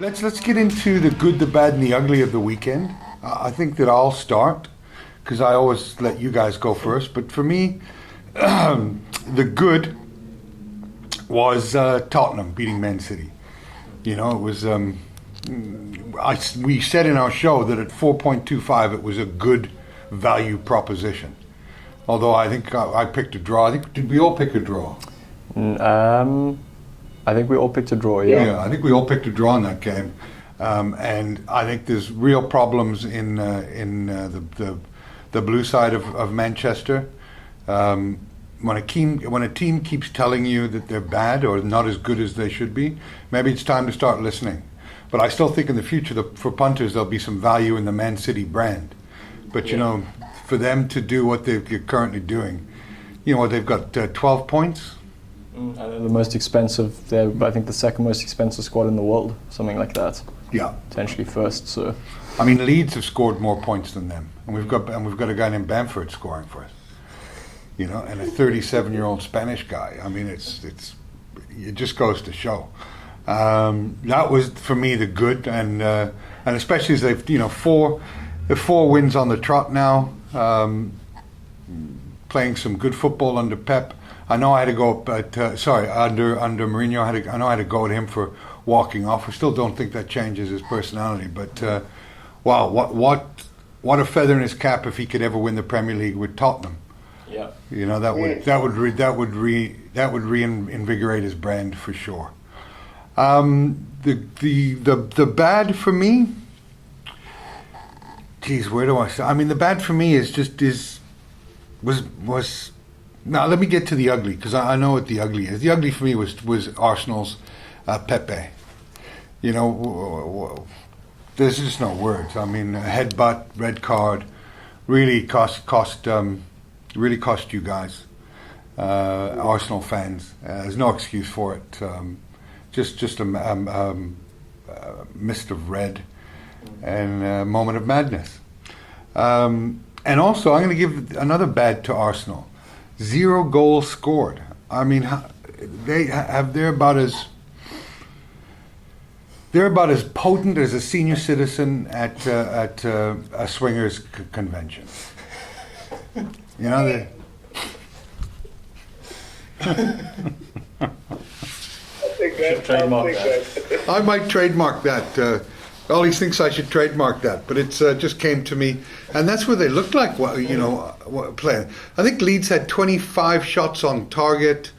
Let's get into the good, the bad, and the ugly of the weekend. I think that I'll start because I always let you guys go first. But for me, the good was Tottenham beating Man City. You know, it was. We said in our show that at 4.25 it was a good value proposition. Although I think I picked a draw. Did we all pick a draw? I think we all picked a draw. Yeah, I think we all picked a draw in that game. And I think there's real problems in the blue side of Manchester. When a team keeps telling you that they're bad or not as good as they should be, maybe it's time to start listening. But I still think in the future, for punters, there'll be some value in the Man City brand. But you know, for them to do what they're currently doing, you know, they've got 12 points. And they're the most expensive. They're, I think, the second most expensive squad in the world, something like that. Yeah, potentially first. So, I mean, Leeds have scored more points than them, and we've got a guy named Bamford scoring for us. You know, and a 37-year-old Spanish guy. I mean, it just goes to show. That was for me the good, and especially as they've four wins on the trot now, playing some good football under Pep. I know I had to go, but under Mourinho, I know I had to go at him for walking off. I still don't think that changes his personality, but wow, what a feather in his cap if he could ever win the Premier League with Tottenham. Yeah, you know, that would reinvigorate his brand for sure. The bad for me, geez, where do I start? I mean, the bad for me was. Now let me get to the ugly, because I know what the ugly is. The ugly for me was Arsenal's Pepe. You know, there's just no words. I mean, headbutt, red card, really cost you guys, Arsenal fans. There's no excuse for it. Just a mist of red and a moment of madness. And also, I'm going to give another bad to Arsenal. 0 goals scored. I mean, they're about as potent as a senior citizen at a swingers convention. You know, I might trademark that. Ollie thinks I should trademark that, but it's just came to me, and that's what they looked like. Playing. I think Leeds had 25 shots on target.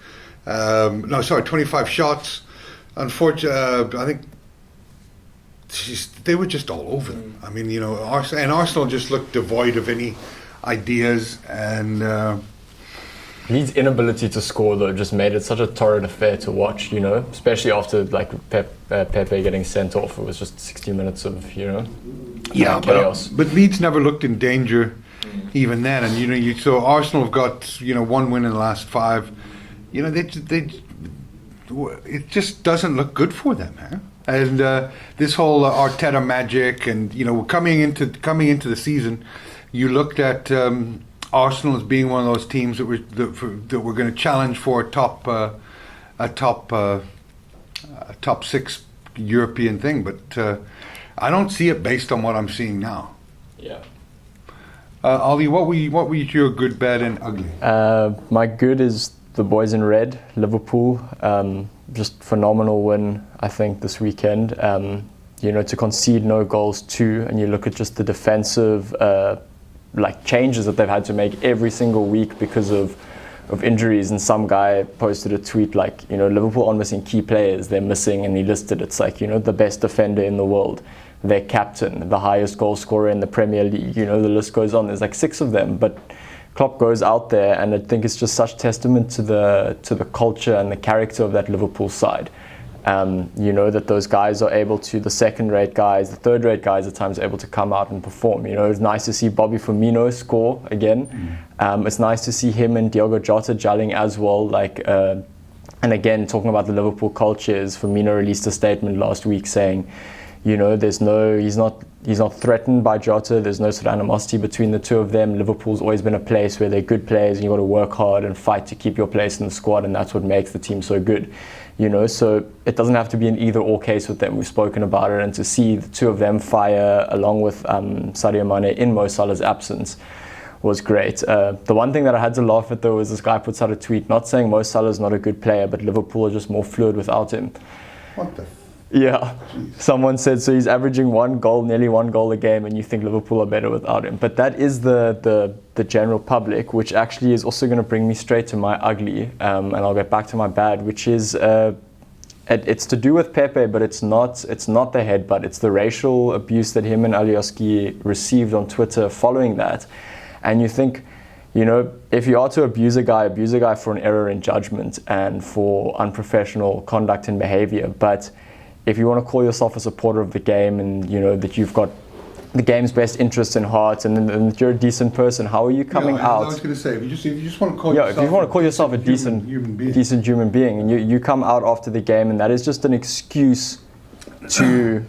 25 shots. Unfortunately, I think they were just all over them. I mean, you know, Arsenal just looked devoid of any ideas, and Leeds' inability to score though just made it such a torrid affair to watch, you know, especially after like Pepe getting sent off. It was just 60 minutes of chaos. But Leeds never looked in danger even then, and you saw Arsenal have got 1 win in the last 5. You know, it just doesn't look good for them, huh? And this whole Arteta magic, and coming into the season, you looked at Arsenal as being one of those teams that were going to challenge for a top 6 European thing, but I don't see it based on what I'm seeing now. Yeah. Ollie, what were your good, bad, and ugly? My good is the boys in red, Liverpool. Just phenomenal win, I think, this weekend. To concede no goals too, and you look at just the defensive changes that they've had to make every single week because of injuries. And some guy posted a tweet Liverpool are missing key players. They're missing, and he listed it's the best defender in the world, their captain, the highest goal scorer in the Premier League. The list goes on. There's 6 of them, but Klopp goes out there, and I think it's just such testament to the culture and the character of that Liverpool side. That those guys are able to, the second-rate guys, the third-rate guys at times are able to come out and perform. It's nice to see Bobby Firmino score again. It's nice to see him and Diogo Jota gelling as well. And again, talking about the Liverpool culture, is Firmino released a statement last week saying, he's not threatened by Jota. There's no sort of animosity between the two of them. Liverpool's always been a place where they're good players, and you've got to work hard and fight to keep your place in the squad, and that's what makes the team so good. So it doesn't have to be an either-or case with them. We've spoken about it, and to see the two of them fire along with Sadio Mane in Mo Salah's absence was great. The one thing that I had to laugh at though was this guy puts out a tweet not saying Mo Salah is not a good player, but Liverpool are just more fluid without him. What the? Yeah. Jeez. Someone said, so he's averaging nearly one goal a game, and you think Liverpool are better without him. But that is the general public, which actually is also going to bring me straight to my ugly, and I'll get back to my bad, which is it's to do with Pepe, but it's not the headbutt. It's the racial abuse that him and Alioski received on Twitter following that. And you think, if you are to abuse a guy for an error in judgment and for unprofessional conduct and behavior. But if you want to call yourself a supporter of the game, and that you've got the game's best interests in heart, and that you're a decent person, how are you coming out? I was going to say, if you just want to call yourself, if you want to call yourself a decent human being, and you come out after the game, and that is just an excuse to,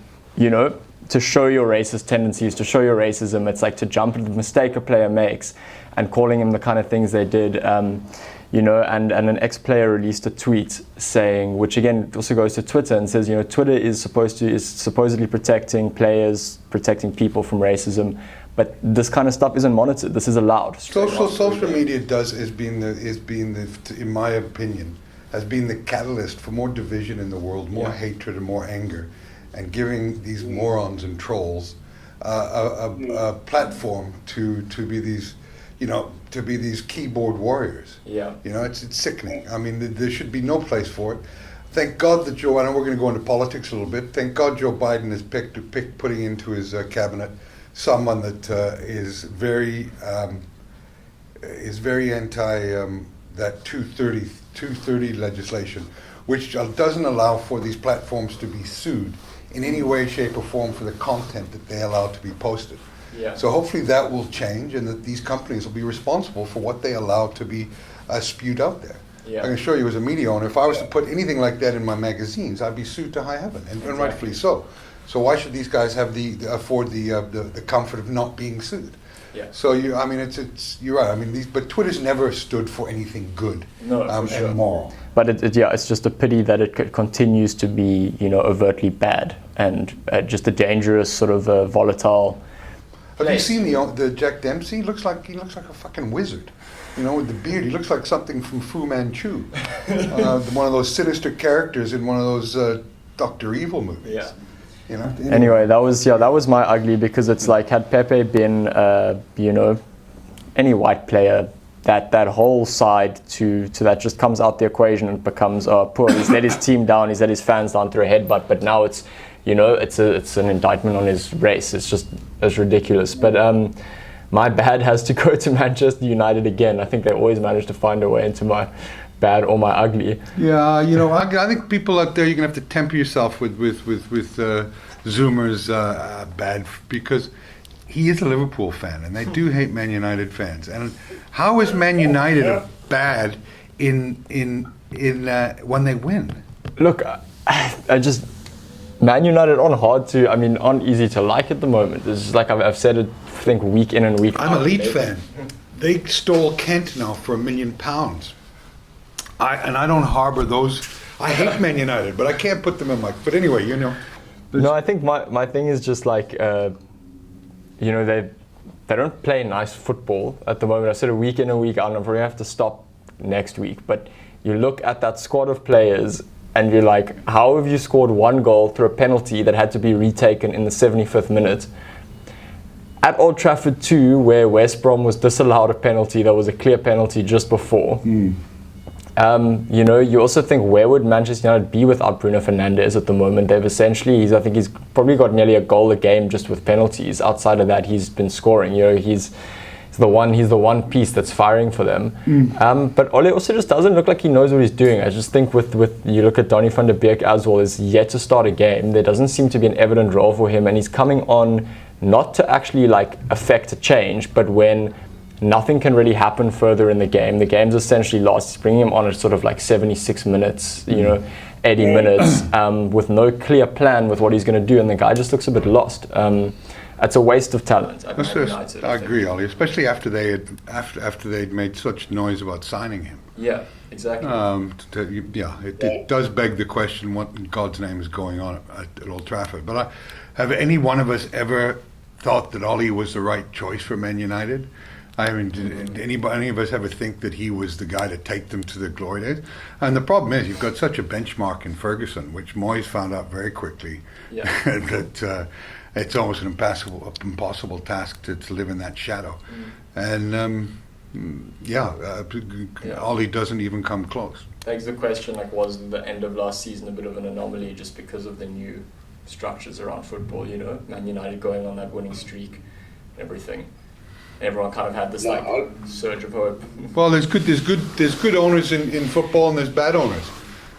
to show your racist tendencies, to show your racism. It's like to jump at the mistake a player makes and calling him the kind of things they did. And an ex-player released a tweet saying, which again also goes to Twitter, and says, Twitter is supposedly protecting players, protecting people from racism, but this kind of stuff isn't monitored. This is allowed. Social media is being in my opinion, has been the catalyst for more division in the world, more hatred and more anger, and giving these morons and trolls a platform to be these. To be these keyboard warriors. Yeah. It's sickening. I mean, there should be no place for it. Thank God that I know we're going to go into politics a little bit. Thank God Joe Biden has picked putting into his cabinet someone that is very anti that 230 legislation, which doesn't allow for these platforms to be sued in any way, shape, or form for the content that they allow to be posted. Yeah. So hopefully that will change, and that these companies will be responsible for what they allow to be spewed out there. Yeah. I can assure you, as a media owner, if I was to put anything like that in my magazines, I'd be sued to high heaven, and rightfully so. So why should these guys have afford the comfort of not being sued? Yeah. So you're right. I mean, but Twitter's never stood for anything good and moral. But it's just a pity that it continues to be overtly bad, and just a dangerous sort of volatile. Have you seen the Jack Dempsey? He looks like a fucking wizard, with the beard. He looks like something from Fu Manchu, one of those sinister characters in one of those Dr. Evil movies. Yeah. Anyway, that was my ugly, because it's like, had Pepe been any white player, that whole side to that just comes out the equation and becomes poor. He's let his team down. He's let his fans down through a headbutt. But now it's an indictment on his race. It's ridiculous. But my bad has to go to Manchester United again. I think they always manage to find a way into my bad or my ugly. Yeah, I think people out there, you're gonna have to temper yourself with Zoomer's bad, because he is a Liverpool fan, and they do hate Man United fans. And how is Man United bad in when they win? Look, I just. Man United aren't easy to like at the moment. It's just like I've said it, I think, week in and week out. I'm a Leeds fan. They stole Kent now for £1 million. I don't harbor those. I hate Man United, but I can't put them in my. But anyway, No, I think my thing is just like, they don't play nice football at the moment. I said a week in and week out, and I'm probably have to stop next week. But you look at that squad of players, and you're like, how have you scored one goal through a penalty that had to be retaken in the 75th minute? At Old Trafford 2, where West Brom was disallowed a penalty that was a clear penalty just before. You also think, where would Manchester United be without Bruno Fernandes at the moment? I think he's probably got nearly a goal a game just with penalties. Outside of that, he's been scoring. He's the one piece that's firing for them. But Ollie also just doesn't look like he knows what he's doing. I just think with you look at Donny van der Beek as well, is yet to start a game. There doesn't seem to be an evident role for him, and he's coming on not to actually affect a change, but when nothing can really happen further in the game. The game's essentially lost. He's bringing him on at sort of 76 minutes, 80 minutes, with no clear plan with what he's going to do, and the guy just looks a bit lost. it's a waste of talent at That's Man just- United. I think. agree, Ollie, especially after they'd made such noise about signing him. Yeah, exactly. It does beg the question: what in God's name is going on at Old Trafford? But have any one of us ever thought that Ollie was the right choice for Man United? I mean, did any of us ever think that he was the guy to take them to the glory days? And the problem is, you've got such a benchmark in Ferguson, which Moyes found out very quickly, Yeah. that it's almost an impossible task to live in that shadow. And Ollie doesn't even come close. Begs the question, like, was the end of last season a bit of an anomaly just because of the new structures around football, you know? Man United going on that winning streak and everything. Everyone kind of had this surge of hope. Well, there's good owners in football, and there's bad owners,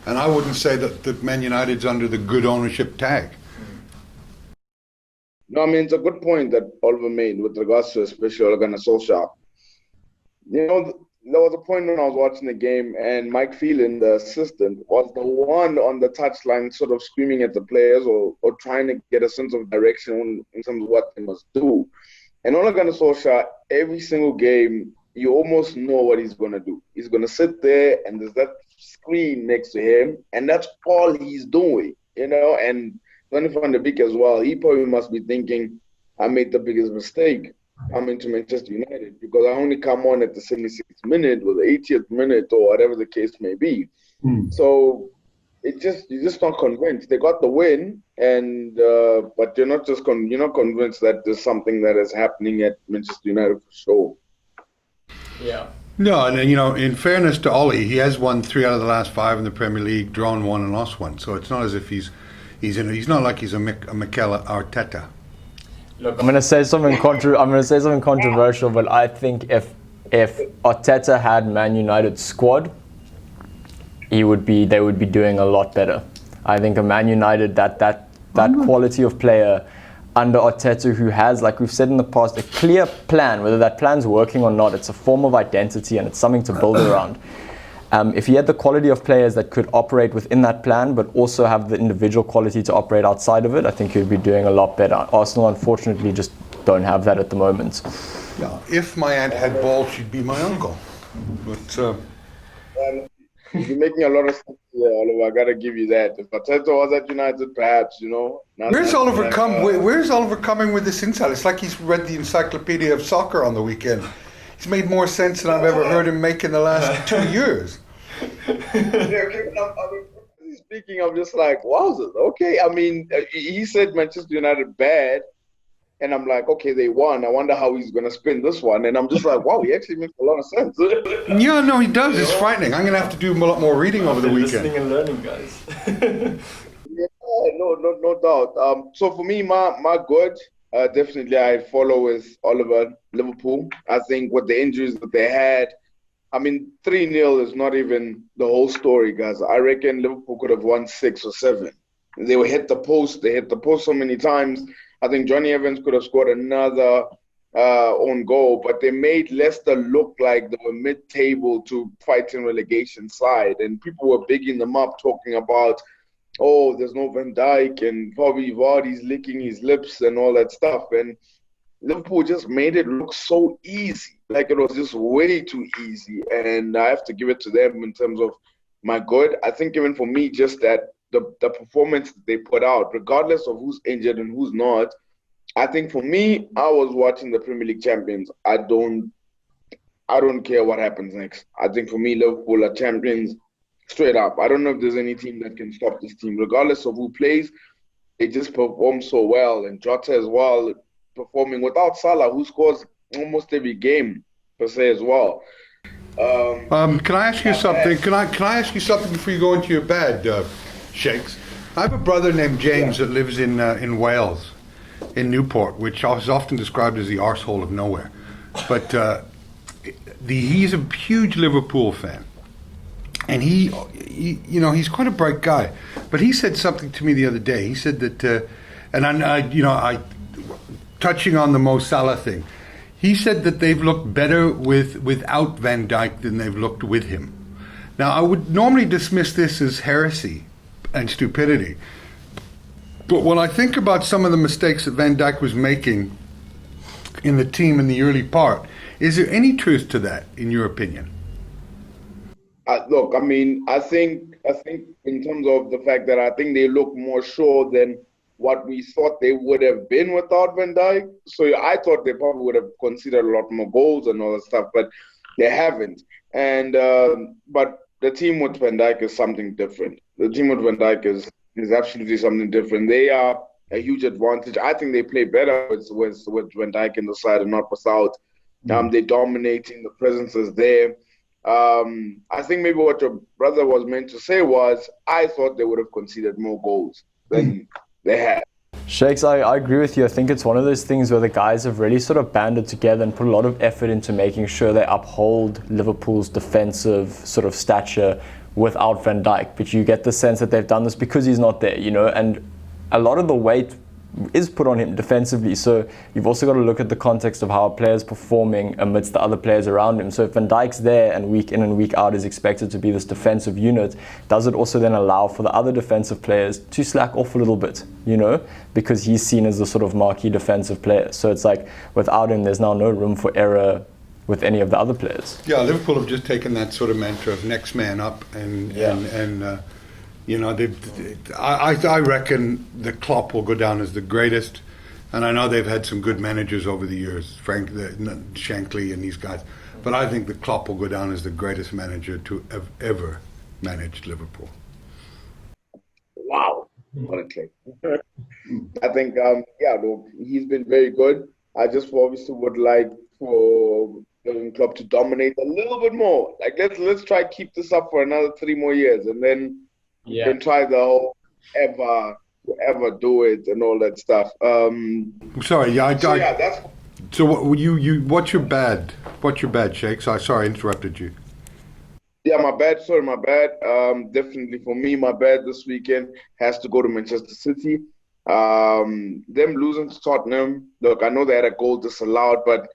and I wouldn't say that Man United's under the good ownership tag. No, I mean, it's a good point that Oliver made with regards to especially Ole Gunnar Solskjaer. You know, there was a point when I was watching the game and Mike Phelan, the assistant, was the one on the touchline sort of screaming at the players or trying to get a sense of direction in terms of what they must do. And Ole Gunnar Solskjaer, every single game, you almost know what he's going to do. He's going to sit there and there's that screen next to him, and that's all he's doing, you know. And Donny van de Beek as well, he probably must be thinking, I made the biggest mistake coming to Manchester United because I only come on at the 76th minute or the 80th minute or whatever the case may be. So you're just not convinced. They got the win, and but you're not convinced that there's something that is happening at Manchester United for sure. Yeah. No, and in fairness to Ollie, he has won 3 out of the last 5 in the Premier League, drawn 1 and lost 1. So it's not as if he's not like he's a Mikel Arteta. Look, I'm going to say something controversial, but I think if Arteta had Man United's squad, they would be doing a lot better. I think a Man United that quality of player under Arteta, who has, like we've said in the past, a clear plan, whether that plan's working or not, it's a form of identity and it's something to build around. If he had the quality of players that could operate within that plan, but also have the individual quality to operate outside of it, I think he'd be doing a lot better. Arsenal, unfortunately, just don't have that at the moment. Yeah, if my aunt had balls, she'd be my uncle. But You're making a lot of sense here, Oliver. I gotta give you that. If Arteta was at United, perhaps, you know. where's Oliver coming with this insight? It's like he's read the Encyclopedia of Soccer on the weekend. He's made more sense than I've ever heard him make in the last 2 years. Speaking, I'm just like, wowzers. Okay, I mean, he said Manchester United bad, and I'm like, okay, they won. I wonder how he's going to spin this one. And I'm just like, wow, he actually makes a lot of sense. Yeah, no, he does. It's frightening. I'm going to have to do a lot more reading over the weekend. Listening and learning, guys. Yeah, no doubt. So for me, my good, definitely I follow with Oliver, Liverpool. I think with the injuries that they had, I mean, 3-0 is not even the whole story, guys. I reckon Liverpool could have won 6 or 7. They were hit the post. They hit the post so many times. I think Johnny Evans could have scored another own goal, but they made Leicester look like they were mid-table to fighting relegation side. And people were bigging them up, talking about, oh, there's no Van Dijk and probably Vardy's licking his lips and all that stuff. And Liverpool just made it look so easy. Like it was just way too easy. And I have to give it to them in terms of my good. I think even for me, just that the performance that they put out, regardless of who's injured and who's not, I think for me, I was watching the Premier League champions. I don't care what happens next. I think for me, Liverpool are champions straight up. I don't know if there's any team that can stop this team. Regardless of who plays, they just perform so well. And Jota as well, performing without Salah, who scores almost every game per se as well. Can I ask you something? Can I ask you something before you go into your bed, Shakes? I have a brother named James that lives in Wales, in Newport, which is often described as the arsehole of nowhere. But he's a huge Liverpool fan, and he's quite a bright guy. But he said something to me the other day. He said that, I touching on the Mo Salah thing. He said that they've looked better without Van Dijk than they've looked with him. Now, I would normally dismiss this as heresy and stupidity, But when I think about some of the mistakes that Van Dijk was making in the team in the early part, is there any truth to that, in your opinion? Look, I mean, I think in terms of the fact that I think they look more sure than what we thought they would have been without Van Dijk. So I thought they probably would have conceded a lot more goals and all that stuff, but they haven't. And but the team with Van Dijk is something different. The team with Van Dijk is absolutely something different. They are a huge advantage. I think they play better with Van Dijk in the side and not without. They're dominating. The presence is there. I think maybe what your brother was meant to say was, I thought they would have conceded more goals than they had. Shakes, I agree with you. I think it's one of those things where the guys have really sort of banded together and put a lot of effort into making sure they uphold Liverpool's defensive sort of stature without Van Dijk. But you get the sense that they've done this because he's not there, you know, and a lot of the weight is put on him defensively. So you've also got to look at the context of how a player is performing amidst the other players around him. So if Van Dijk's there and week in and week out is expected to be this defensive unit, does it also then allow for the other defensive players to slack off a little bit, you know, because he's seen as the sort of marquee defensive player. So it's like without him, there's now no room for error with any of the other players. Yeah, Liverpool have just taken that sort of mantra of next man up, and you know, I reckon the Klopp will go down as the greatest, and I know they've had some good managers over the years, Shankly and these guys, but I think the Klopp will go down as the greatest manager to have ever managed Liverpool. Wow, what a clip. I think, look, he's been very good. I just obviously would like for the club to dominate a little bit more. Like let's try to keep this up for another 3 more years, and then try the whole ever do it and all that stuff. Sorry, that's. So what's your bad? What's your bad, Shakes? Sorry, I interrupted you. Yeah, my bad. Sorry, my bad. Definitely for me, my bad this weekend has to go to Manchester City. Them losing to Tottenham. Look, I know they had a goal disallowed, but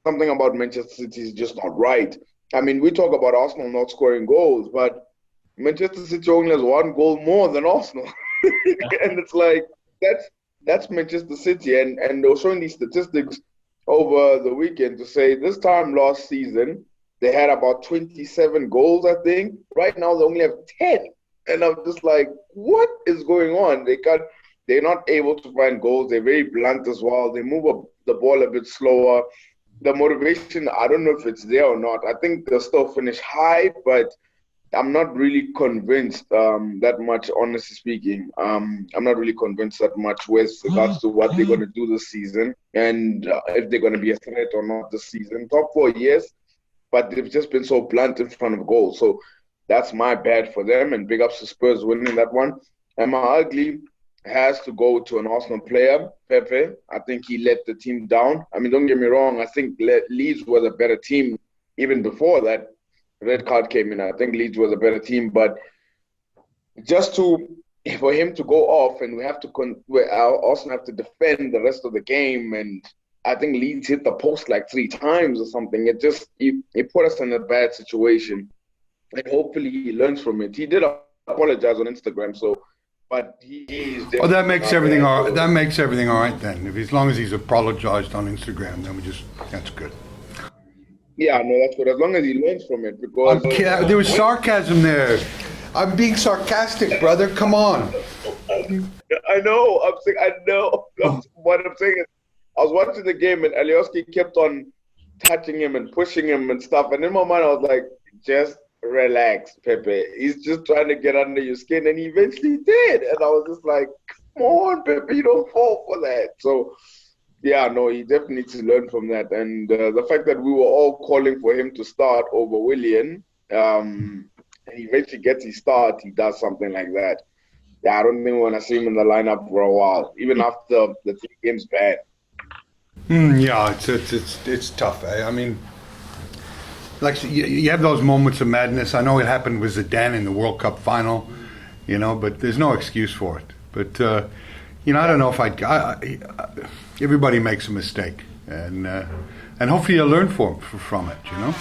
something about Manchester City is just not right. I mean, we talk about Arsenal not scoring goals, but Manchester City only has 1 goal more than Arsenal. And it's like, that's Manchester City. And they were showing these statistics over the weekend to say this time last season, they had about 27 goals, I think. Right now, they only have 10. And I'm just like, what is going on? They're not able to find goals. They're very blunt as well. They move the ball a bit slower. The motivation, I don't know if it's there or not. I think they'll still finish high, but I'm not really convinced that much, honestly speaking. I'm not really convinced that much with regards to what they're going to do this season and if they're going to be a threat or not this season. Top 4, yes, but they've just been so blunt in front of goal. So that's my bad for them, and big ups to Spurs winning that one. And my ugly has to go to an Arsenal player, Pepe. I think he let the team down. I mean, don't get me wrong. I think Leeds was a better team even before that red card came in. I think Leeds was a better team, but for him to go off, and we have to also have to defend the rest of the game, and I think Leeds hit the post like 3 times or something. It put us in a bad situation, and hopefully he learns from it. He did apologize on Instagram, but he is. Oh, that makes everything all right. That makes everything all right then. As long as he's apologized on Instagram, then that's good. Yeah, no, that's good. As long as he learns from it, because there was sarcasm there. I'm being sarcastic, brother. Come on. I know. I know. What I'm saying is, I was watching the game and Alioski kept on touching him and pushing him and stuff. And in my mind, I was like, just relax, Pepe. He's just trying to get under your skin, and he eventually did. And I was just like, come on, Pepe, you don't fall for that. So. Yeah, no, he definitely needs to learn from that. And the fact that we were all calling for him to start over Willian, and he eventually gets his start, he does something like that. Yeah, I don't think we want to see him in the lineup for a while, even after the 3 games bad. Yeah, it's tough. I mean, like you have those moments of madness. I know it happened with Zidane in the World Cup final, you know, but there's no excuse for it. But you know, I don't know if everybody makes a mistake, and hopefully you'll learn from it, you know.